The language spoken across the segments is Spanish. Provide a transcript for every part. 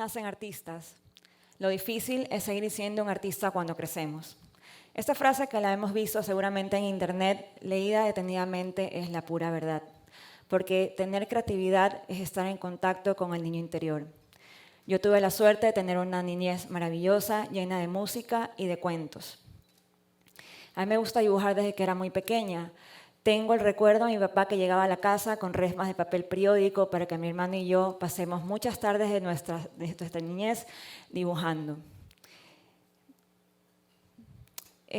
nacen artistas. Lo difícil es seguir siendo un artista cuando crecemos. Esta frase, que la hemos visto seguramente en internet, leída detenidamente, es la pura verdad. Porque tener creatividad es estar en contacto con el niño interior. Yo tuve la suerte de tener una niñez maravillosa, llena de música y de cuentos. A mí me gusta dibujar desde que era muy pequeña. Tengo el recuerdo de mi papá que llegaba a la casa con resmas de papel periódico para que mi hermano y yo pasemos muchas tardes de nuestra niñez dibujando.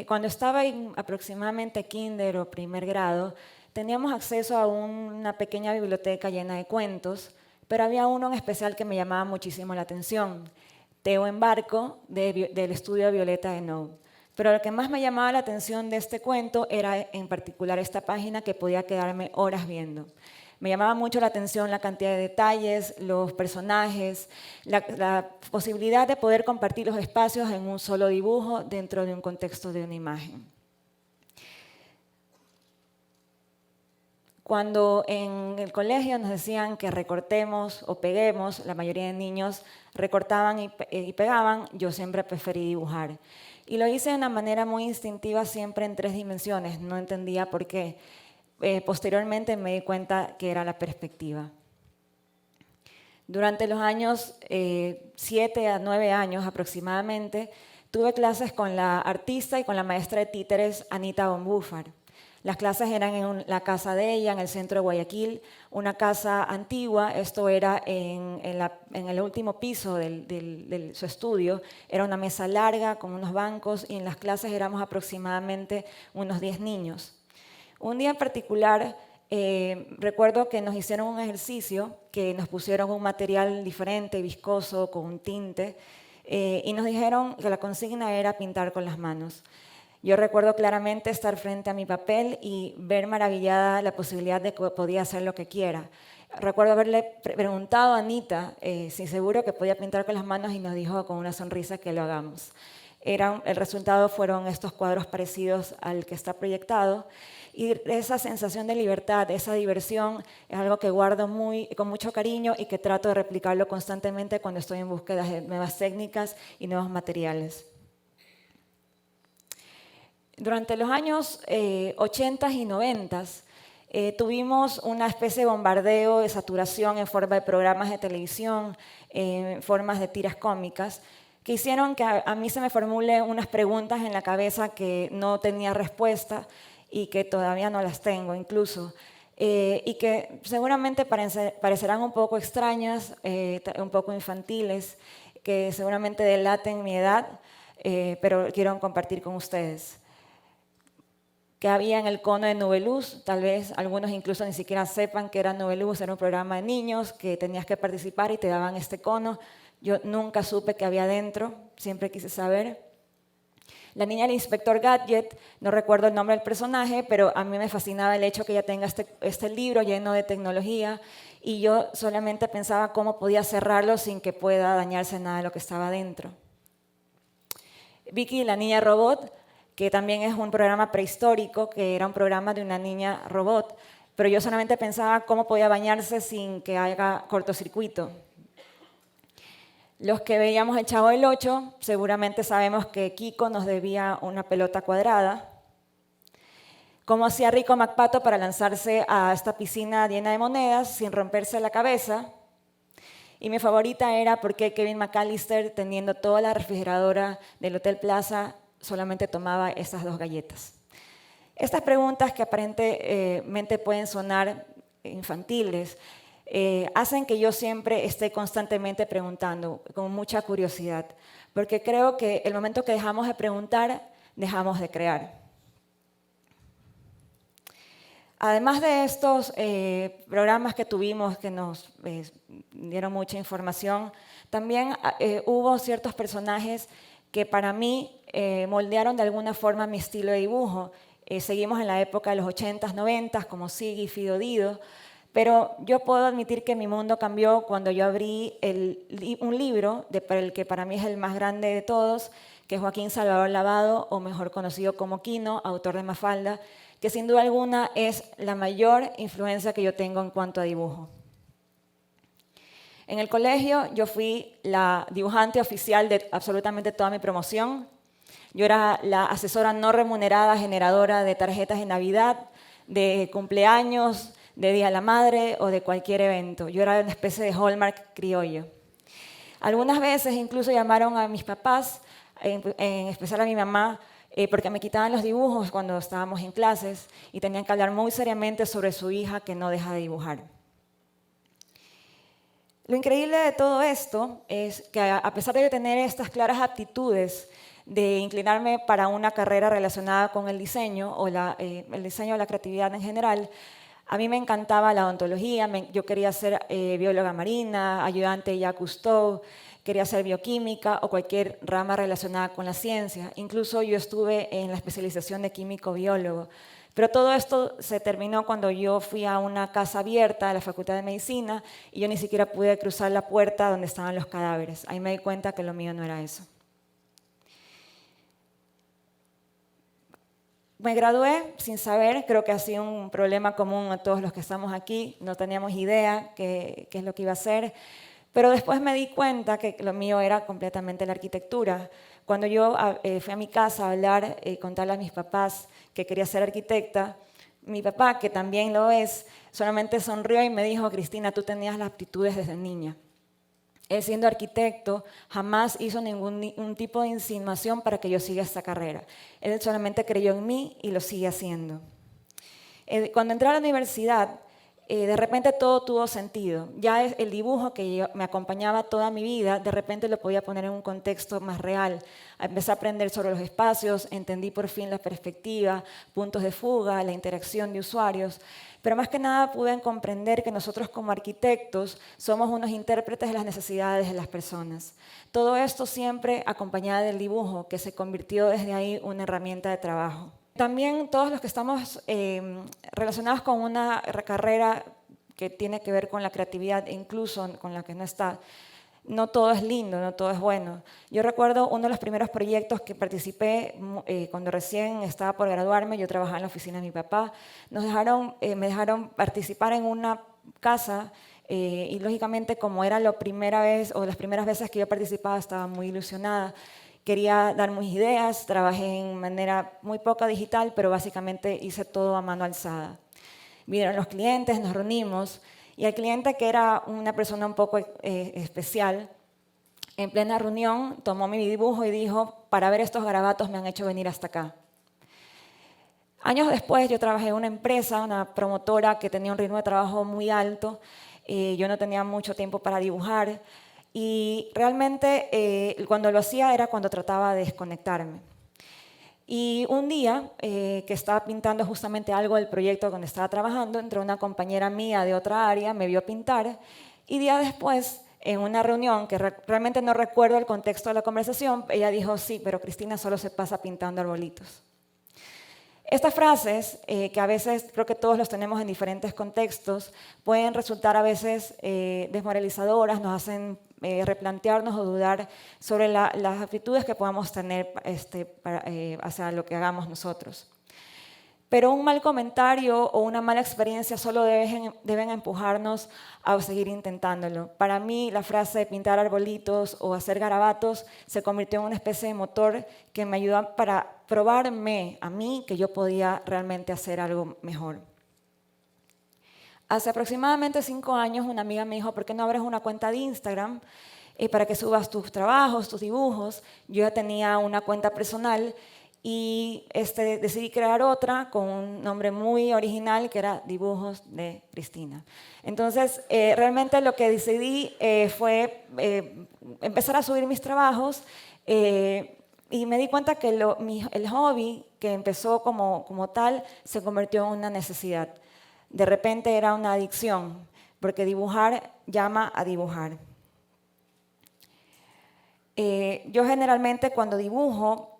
Cuando estaba en aproximadamente kinder o primer grado, teníamos acceso a una pequeña biblioteca llena de cuentos, pero había uno en especial que me llamaba muchísimo la atención, Teo en barco, del estudio Violeta de Nou. Pero lo que más me llamaba la atención de este cuento era en particular esta página que podía quedarme horas viendo. Me llamaba mucho la atención la cantidad de detalles, los personajes, la posibilidad de poder compartir los espacios en un solo dibujo dentro de un contexto de una imagen. Cuando en el colegio nos decían que recortemos o peguemos, la mayoría de niños recortaban y pegaban, yo siempre preferí dibujar. Y lo hice de una manera muy instintiva, siempre en 3 dimensiones, no entendía por qué. Posteriormente me di cuenta que era la perspectiva. Durante los años 7 a 9 años aproximadamente, tuve clases con la artista y con la maestra de títeres Anita Bonbúfar. Las clases eran en la casa de ella, en el centro de Guayaquil, una casa antigua. Esto era en el último piso de su estudio. Era una mesa larga con unos bancos y en las clases éramos aproximadamente unos 10 niños. Un día en particular, recuerdo que nos hicieron un ejercicio, que nos pusieron un material diferente, viscoso, con un tinte, y nos dijeron que la consigna era pintar con las manos. Yo recuerdo claramente estar frente a mi papel y ver maravillada la posibilidad de que podía hacer lo que quiera. Recuerdo haberle preguntado a Anita si seguro que podía pintar con las manos y nos dijo con una sonrisa que lo hagamos. El resultado fueron estos cuadros parecidos al que está proyectado y esa sensación de libertad, esa diversión es algo que guardo con mucho cariño y que trato de replicarlo constantemente cuando estoy en búsqueda de nuevas técnicas y nuevos materiales. Durante los años 80 y 90 tuvimos una especie de bombardeo de saturación en forma de programas de televisión, en formas de tiras cómicas, que hicieron que a mí se me formule unas preguntas en la cabeza que no tenía respuesta y que todavía no las tengo incluso, y que seguramente parecerán un poco extrañas, un poco infantiles, que seguramente delaten mi edad, pero quiero compartir con ustedes. Que había en el cono de Nubeluz, tal vez algunos incluso ni siquiera sepan que era Nubeluz, era un programa de niños que tenías que participar y te daban este cono. Yo nunca supe qué había dentro, siempre quise saber. La niña del inspector Gadget, no recuerdo el nombre del personaje, pero a mí me fascinaba el hecho que ella tenga este libro lleno de tecnología y yo solamente pensaba cómo podía cerrarlo sin que pueda dañarse nada de lo que estaba dentro. Vicky, la niña robot, que también es un programa prehistórico, que era un programa de una niña robot, pero yo solamente pensaba cómo podía bañarse sin que haga cortocircuito. Los que veíamos el Chavo del Ocho, seguramente sabemos que Kiko nos debía una pelota cuadrada. Cómo hacía Rico McPato para lanzarse a esta piscina llena de monedas sin romperse la cabeza. Y mi favorita era por qué Kevin McAllister, teniendo toda la refrigeradora del Hotel Plaza, solamente tomaba esas 2 galletas. Estas preguntas que aparentemente pueden sonar infantiles, hacen que yo siempre esté constantemente preguntando, con mucha curiosidad, porque creo que el momento que dejamos de preguntar, dejamos de crear. Además de estos programas que tuvimos que nos dieron mucha información, también hubo ciertos personajes que para mí moldearon de alguna forma mi estilo de dibujo. Seguimos en la época de los 80s, 90s, como Siggy y Fido Dido, pero yo puedo admitir que mi mundo cambió cuando yo abrí un libro, el que para mí es el más grande de todos, que es Joaquín Salvador Lavado, o mejor conocido como Quino, autor de Mafalda, que sin duda alguna es la mayor influencia que yo tengo en cuanto a dibujo. En el colegio yo fui la dibujante oficial de absolutamente toda mi promoción. Yo era la asesora no remunerada generadora de tarjetas de Navidad, de cumpleaños, de Día de la Madre o de cualquier evento. Yo era una especie de Hallmark criollo. Algunas veces incluso llamaron a mis papás, en especial a mi mamá, porque me quitaban los dibujos cuando estábamos en clases y tenían que hablar muy seriamente sobre su hija que no deja de dibujar. Lo increíble de todo esto es que a pesar de tener estas claras aptitudes de inclinarme para una carrera relacionada con el diseño o el diseño o la creatividad en general, a mí me encantaba la odontología, yo quería ser bióloga marina, ayudante de Jacques Cousteau, quería ser bioquímica o cualquier rama relacionada con la ciencia. Incluso yo estuve en la especialización de químico-biólogo. Pero todo esto se terminó cuando yo fui a una casa abierta de la Facultad de Medicina y yo ni siquiera pude cruzar la puerta donde estaban los cadáveres. Ahí me di cuenta que lo mío no era eso. Me gradué sin saber, creo que ha sido un problema común a todos los que estamos aquí, no teníamos idea qué es lo que iba a hacer, pero después me di cuenta que lo mío era completamente la arquitectura. Cuando yo fui a mi casa a hablar, contarle a mis papás que quería ser arquitecta, mi papá, que también lo es, solamente sonrió y me dijo: Cristina, tú tenías las aptitudes desde niña. Él, siendo arquitecto, jamás hizo ningún tipo de insinuación para que yo siga esta carrera. Él solamente creyó en mí y lo sigue haciendo. Cuando entré a la universidad, de repente todo tuvo sentido. Ya el dibujo que me acompañaba toda mi vida, de repente lo podía poner en un contexto más real. Empecé a aprender sobre los espacios, entendí por fin la perspectiva, puntos de fuga, la interacción de usuarios. Pero más que nada pude comprender que nosotros como arquitectos somos unos intérpretes de las necesidades de las personas. Todo esto siempre acompañado del dibujo, que se convirtió desde ahí una herramienta de trabajo. También todos los que estamos relacionados con una carrera que tiene que ver con la creatividad, incluso con la que no está, no todo es lindo, no todo es bueno. Yo recuerdo uno de los primeros proyectos que participé cuando recién estaba por graduarme, yo trabajaba en la oficina de mi papá, me dejaron participar en una casa y lógicamente como era la primera vez o las primeras veces que yo participaba estaba muy ilusionada. Quería dar mis ideas, trabajé en manera muy poca digital, pero básicamente hice todo a mano alzada. Vinieron los clientes, nos reunimos, y el cliente, que era una persona un poco especial, en plena reunión tomó mi dibujo y dijo: para ver estos garabatos me han hecho venir hasta acá. Años después yo trabajé en una empresa, una promotora que tenía un ritmo de trabajo muy alto, yo no tenía mucho tiempo para dibujar, y realmente cuando lo hacía era cuando trataba de desconectarme. Y un día que estaba pintando justamente algo del proyecto donde estaba trabajando, entró una compañera mía de otra área, me vio pintar, y días después, en una reunión, que realmente no recuerdo el contexto de la conversación, ella dijo: sí, pero Cristina solo se pasa pintando arbolitos. Estas frases, que a veces creo que todos los tenemos en diferentes contextos, pueden resultar a veces desmoralizadoras, nos hacen replantearnos o dudar sobre las actitudes que podamos tener hacia lo que hagamos nosotros. Pero un mal comentario o una mala experiencia solo deben empujarnos a seguir intentándolo. Para mí, la frase de pintar arbolitos o hacer garabatos se convirtió en una especie de motor que me ayudó para probarme a mí que yo podía realmente hacer algo mejor. Hace aproximadamente 5 años, una amiga me dijo: ¿por qué no abres una cuenta de Instagram para que subas tus trabajos, tus dibujos? Yo ya tenía una cuenta personal y decidí crear otra con un nombre muy original que era Dibujos de Cristina. Entonces, realmente lo que decidí fue empezar a subir mis trabajos y me di cuenta que el hobby que empezó como tal se convirtió en una necesidad. De repente era una adicción, porque dibujar llama a dibujar. Yo generalmente cuando dibujo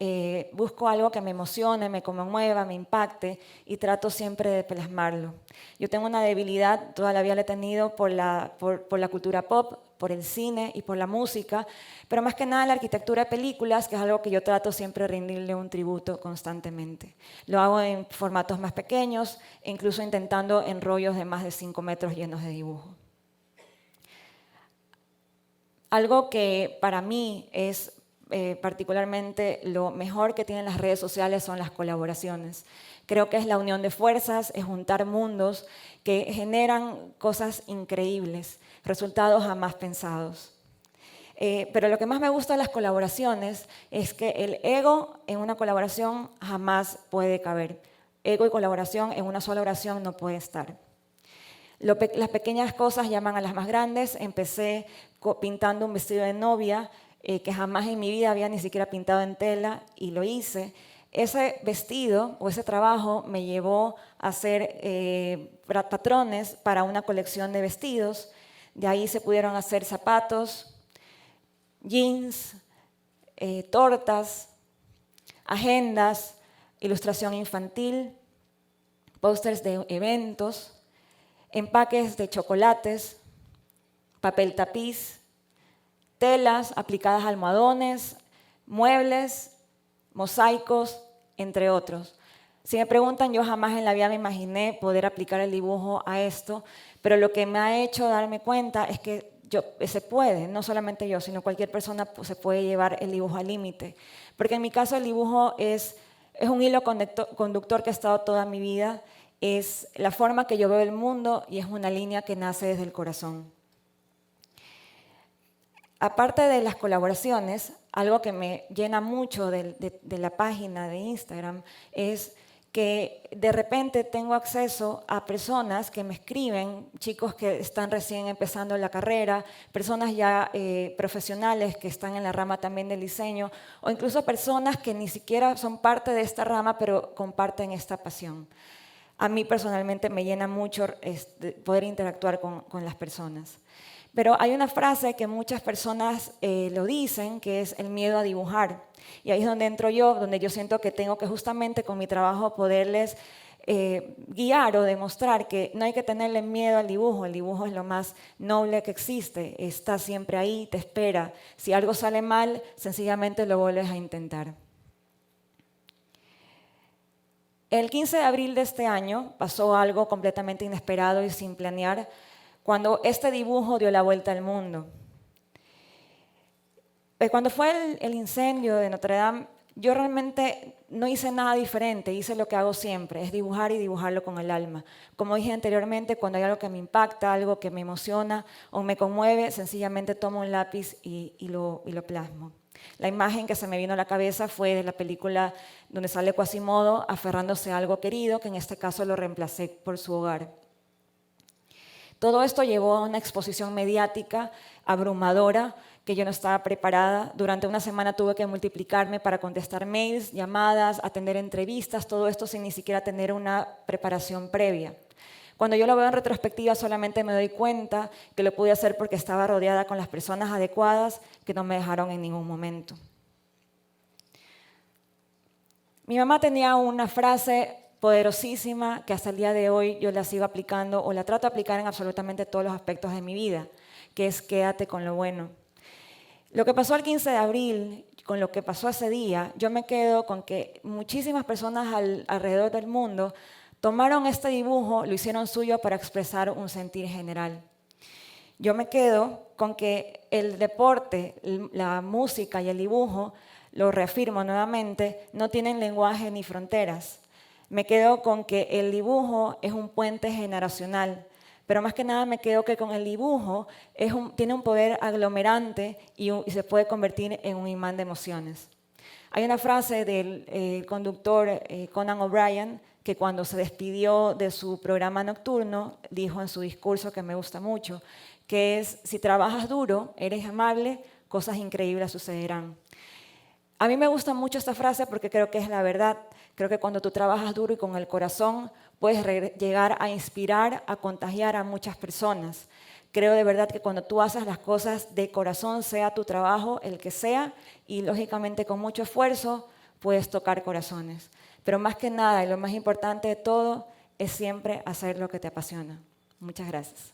busco algo que me emocione, me conmueva, me impacte y trato siempre de plasmarlo. Yo tengo una debilidad, toda la vida la he tenido por la cultura pop, por el cine y por la música, pero más que nada la arquitectura de películas, que es algo que yo trato siempre de rendirle un tributo constantemente. Lo hago en formatos más pequeños, e incluso intentando en rollos de más de 5 metros llenos de dibujo. Algo que para mí es particularmente lo mejor que tienen las redes sociales son las colaboraciones. Creo que es la unión de fuerzas, es juntar mundos que generan cosas increíbles, resultados jamás pensados. Pero lo que más me gusta de las colaboraciones es que el ego en una colaboración jamás puede caber. Ego y colaboración en una sola oración no puede estar. Las pequeñas cosas llaman a las más grandes. Empecé pintando un vestido de novia que jamás en mi vida había ni siquiera pintado en tela y lo hice. Ese vestido o ese trabajo me llevó a hacer patrones para una colección de vestidos. De ahí se pudieron hacer zapatos, jeans, tortas, agendas, ilustración infantil, pósters de eventos, empaques de chocolates, papel tapiz, telas aplicadas a almohadones, muebles, mosaicos, entre otros. Si me preguntan, yo jamás en la vida me imaginé poder aplicar el dibujo a esto, pero lo que me ha hecho darme cuenta es que se puede, no solamente yo, sino cualquier persona se puede llevar el dibujo al límite. Porque en mi caso el dibujo es un hilo conductor que ha estado toda mi vida, es la forma que yo veo el mundo y es una línea que nace desde el corazón. Aparte de las colaboraciones, algo que me llena mucho de la página de Instagram es que de repente tengo acceso a personas que me escriben, chicos que están recién empezando la carrera, personas ya profesionales que están en la rama también del diseño, o incluso personas que ni siquiera son parte de esta rama, pero comparten esta pasión. A mí personalmente me llena mucho poder interactuar con las personas. Pero hay una frase que muchas personas lo dicen, que es el miedo a dibujar. Y ahí es donde entro yo, donde yo siento que tengo que justamente con mi trabajo poderles guiar o demostrar que no hay que tenerle miedo al dibujo. El dibujo es lo más noble que existe, está siempre ahí, te espera. Si algo sale mal, sencillamente lo vuelves a intentar. El 15 de abril de este año pasó algo completamente inesperado y sin planear, cuando este dibujo dio la vuelta al mundo. Cuando fue el incendio de Notre Dame, yo realmente no hice nada diferente, hice lo que hago siempre, es dibujar y dibujarlo con el alma. Como dije anteriormente, cuando hay algo que me impacta, algo que me emociona o me conmueve, sencillamente tomo un lápiz y lo plasmo. La imagen que se me vino a la cabeza fue de la película donde sale Quasimodo aferrándose a algo querido, que en este caso lo reemplacé por su hogar. Todo esto llevó a una exposición mediática abrumadora que yo no estaba preparada. Durante una semana tuve que multiplicarme para contestar mails, llamadas, atender entrevistas, todo esto sin ni siquiera tener una preparación previa. Cuando yo lo veo en retrospectiva solamente me doy cuenta que lo pude hacer porque estaba rodeada con las personas adecuadas que no me dejaron en ningún momento. Mi mamá tenía una frase poderosísima que hasta el día de hoy yo la sigo aplicando o la trato de aplicar en absolutamente todos los aspectos de mi vida, que es quédate con lo bueno. Lo que pasó el 15 de abril, con lo que pasó ese día, yo me quedo con que muchísimas personas alrededor del mundo tomaron este dibujo, lo hicieron suyo para expresar un sentir general. Yo me quedo con que el deporte, la música y el dibujo, lo reafirmo nuevamente, no tienen lenguaje ni fronteras. Me quedo con que el dibujo es un puente generacional, pero más que nada me quedo que con el dibujo tiene un poder aglomerante y se puede convertir en un imán de emociones. Hay una frase del conductor Conan O'Brien que cuando se despidió de su programa nocturno dijo en su discurso que me gusta mucho, que es: si trabajas duro, eres amable, cosas increíbles sucederán. A mí me gusta mucho esta frase porque creo que es la verdad. Creo que cuando tú trabajas duro y con el corazón, puedes llegar a inspirar, a contagiar a muchas personas. Creo de verdad que cuando tú haces las cosas de corazón, sea tu trabajo el que sea, y lógicamente con mucho esfuerzo, puedes tocar corazones. Pero más que nada, y lo más importante de todo, es siempre hacer lo que te apasiona. Muchas gracias.